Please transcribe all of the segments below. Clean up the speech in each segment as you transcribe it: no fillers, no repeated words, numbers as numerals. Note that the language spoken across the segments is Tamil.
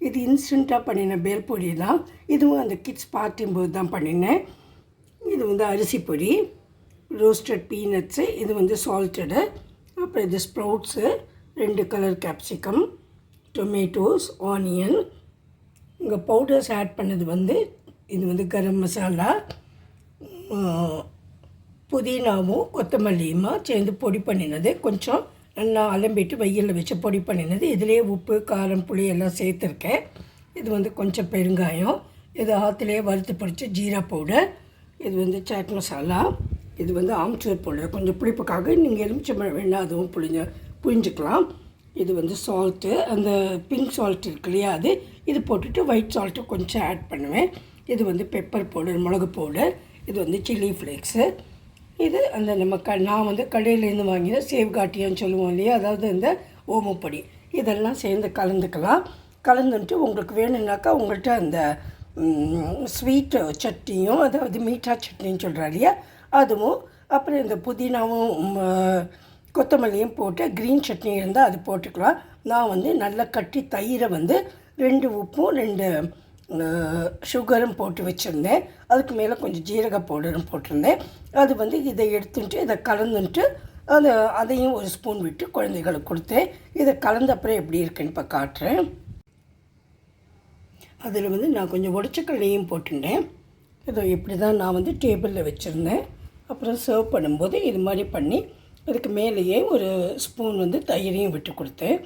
இது இன்ஸ்டண்ட்டாக பண்ணின பேல் பொடி தான். இதுவும் அந்த கிட்ஸ் பார்ட்டியும்போது தான் பண்ணினேன். இது வந்து அரிசி பொடி, ரோஸ்டட் பீனட்ஸு, இது வந்து சால்ட்டடு, அப்புறம் இது sprouts, 2 colour capsicum, tomatoes, onion. இங்கே பவுடர்ஸ் ஆட் பண்ணது வந்து இது வந்து கரம் மசாலா, புதினாவும் கொத்தமல்லியுமா சேர்ந்து பொடி பண்ணினது. கொஞ்சம் நல்லா அலம்பிட்டு வெயிலில் வச்சு பொடி பண்ணினது. இதிலேயே உப்பு, காரம், புளி எல்லாம் சேர்த்துருக்கேன். இது வந்து கொஞ்சம் பெருங்காயம், இது ஆற்றுலேயே வறுத்து பிடிச்ச ஜீரா பவுடர், இது வந்து சாட் மசாலா, இது வந்து ஆம்ச்சூர் பவுடர். கொஞ்சம் புளிப்புக்காக நீங்கள் எலுமிச்சம்பழம் வேணால் அதுவும் புழிஞ்சிக்கலாம். இது வந்து சால்ட்டு, அந்த பிங்க் சால்ட் இருக்கு இல்லையா, அது இது போட்டுட்டு ஒயிட் சால்ட்டு கொஞ்சம் ஆட் பண்ணுவேன். இது வந்து பெப்பர் பவுடர், மிளகு பவுடர், இது வந்து சில்லி ஃப்ளேக்ஸு. இது அந்த நம்ம நான் வந்து கடையிலேருந்து வாங்கின சேவ்காட்டியான்னு சொல்லுவோம் இல்லையா, அதாவது இந்த ஓமப்பொடி, இதெல்லாம் சேர்ந்து கலந்துக்கலாம். கலந்துட்டு உங்களுக்கு வேணும்னாக்கா உங்கள்கிட்ட அந்த ஸ்வீட் சட்னியும், அதாவது மீட்டா சட்னின்னு சொல்கிறா இல்லையா, அதுவும் அப்புறம் இந்த புதினாவும் கொத்தமல்லியும் போட்டு க்ரீன் சட்னி இருந்தால் அது போட்டுக்கலாம். நான் வந்து நல்லா கட்டி தயிரை வந்து 2 உப்பும் 2 சுகரும் போட்டு வச்சுருந்தேன். அதுக்கு மேலே கொஞ்சம் ஜீரக பவுடரும் போட்டிருந்தேன். அது வந்து இதை எடுத்துட்டு இதை கலந்துட்டு அதையும் ஒரு ஸ்பூன் விட்டு குழந்தைகளுக்கு கொடுத்தேன். இதை கலந்த அப்புறம் எப்படி இருக்குன்னு இப்போ காட்டுறேன். அதில் வந்து நான் கொஞ்சம் உடச்சக்கல்லையும் போட்டுட்டேன். இதை இப்படி தான் நான் வந்து டேபிளில் வச்சுருந்தேன். அப்புறம் சர்வ் பண்ணும்போது இது மாதிரி பண்ணி அதுக்கு மேலேயே ஒரு ஸ்பூன் வந்து தயிரையும் விட்டு கொடுத்தேன்.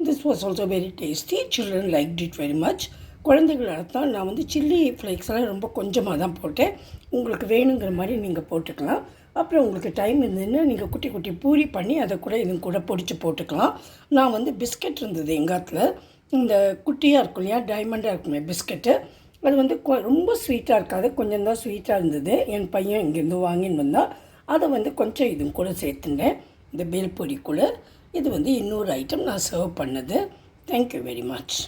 This was also very tasty. Children liked it very much. குழந்தைகளாக தான் நான் வந்து சில்லி ஃப்ளேக்ஸ்லாம் ரொம்ப கொஞ்சமாக தான் போட்டேன். உங்களுக்கு வேணுங்கிற மாதிரி நீங்கள் போட்டுக்கலாம். அப்புறம் உங்களுக்கு டைம் இருந்ததுன்னா நீங்கள் குட்டி குட்டி பூரி பண்ணி அதை கூட இது கூட பொடிச்சு போட்டுக்கலாம். நான் வந்து பிஸ்கட் இருந்தது எங்காத்தில், இந்த குட்டியாக இருக்கும் இல்லையா, டைமண்டாக இருக்குமே பிஸ்கட்டு, அது வந்து ரொம்ப ஸ்வீட்டாக இருக்காது, கொஞ்சம் தான் ஸ்வீட்டாக இருந்தது. என் பையன் இங்கேருந்து வாங்கின்னு வந்தால் அதை வந்து கொஞ்சம் இது கூட சேர்த்துட்டேன், இந்த பேல் பொடி கூட. இது வந்து இன்னொரு ஐட்டம் நான் சர்வ் பண்ணது. Thank you very much.